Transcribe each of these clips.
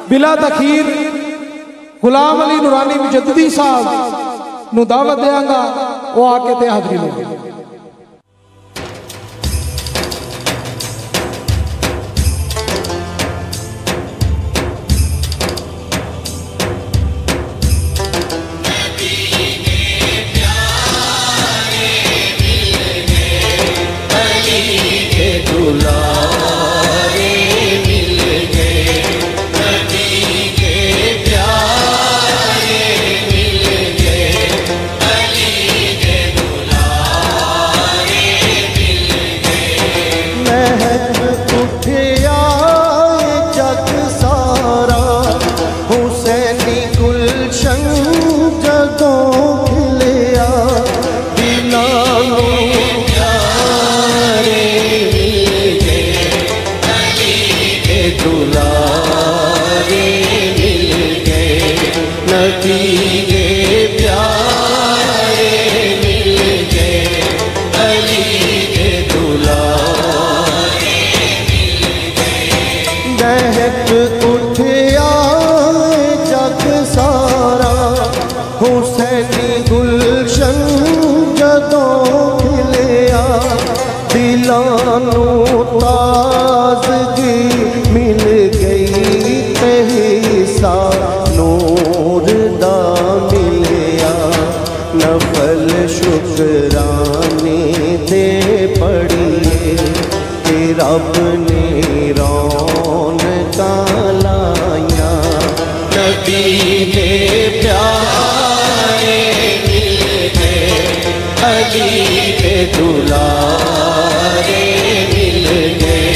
बिला तखीर गुलाम अली नूरानी मुजद्दिदी साहब नू दावत देंगा, वो आके ते हाजरी लो। शुक्राने दे पड़िए कि रब ने रौनका लाया। नबी के प्यारे मिल गए, अली के दुलारे मिल गए।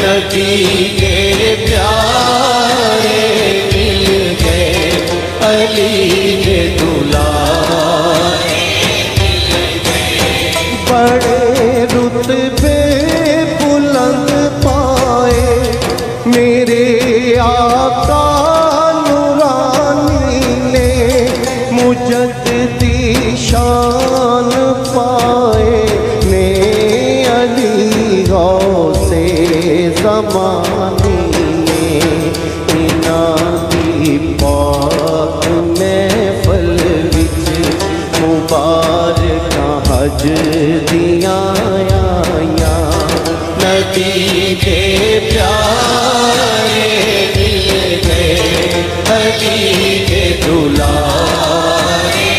नबी के प्यारे मिल गए, अली के दुलारे। बड़े रुतबे बुलंद पाए मेरे आका नूरानी ने, मुजद्दिदी शान पाए ने अली गौसे ज़मानी ने। इन्हां दी पाक महफिल विच मुबारक हज दिया आया। नबी के प्यारे मिल गए, अली के दुलारे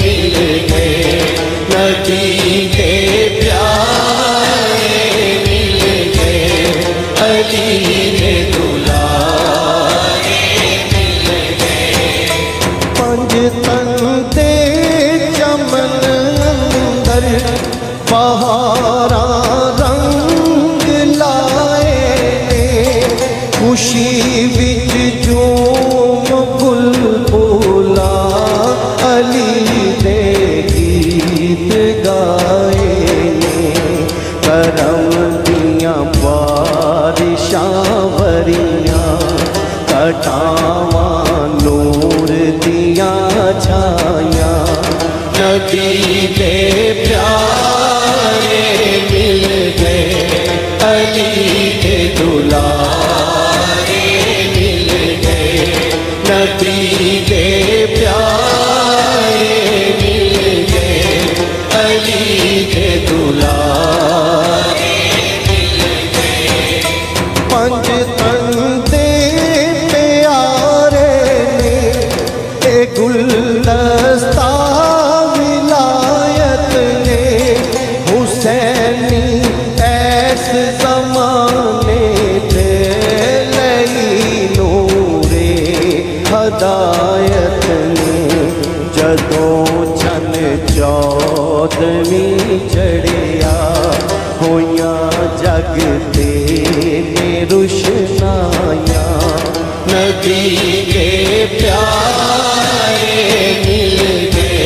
मिल गए। नबी के प्यारे मिल गए, अली के दुलारे मिल गए। पंज तन दे चमन बहारा रंग लाए ने, खुशी विच झूम बुलबुला अली दे गीत गाए ने। करम दियां बारिशां वरियां, कटावां नूर दियां छायां। नबी के प्यारे मिल गए, अली के दुलारे मिल गए। नबी के प्यारे मिल गए, अली के दुलारे मिल गए। पंज तन दे प्यारे ने ए गुलदस्ता हिदायत ने। जदों छन चौदवी चढ़िया, होइया जग ते रुशनाया। नबी के प्यारे मिल गए,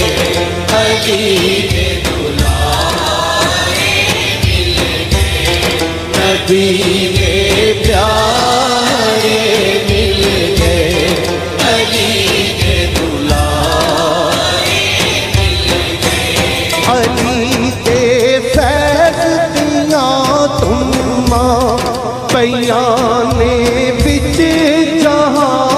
अली के दुलारे मिल गए। नबी के प्यारे मिल गए, अली के दुलारे मिल गए। अली के फैज़ दियां तुम्मा पैयाने बिच जहां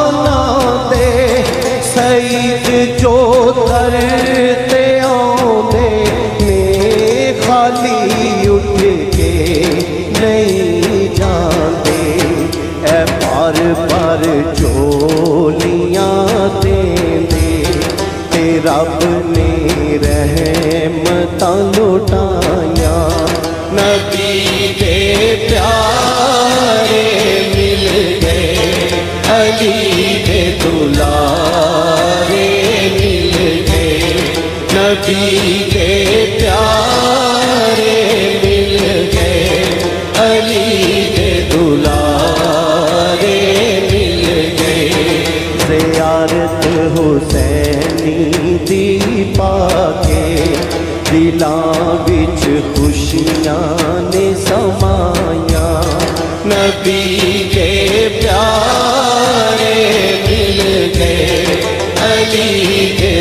नहीं जाते ऐ पार पार झोलियां देंदे ते रब ने रहमतां लुटाया नबी दे प्यारे मिल गए अली दे दुलारे मिल गए नबी दे प्यारे मिल गए अली दे दुलारे मिल गए ज़ियारत हुसैनी दी पाके दिलां विच खुशियां ने समाया नबी के प्यारे मिल गए अली के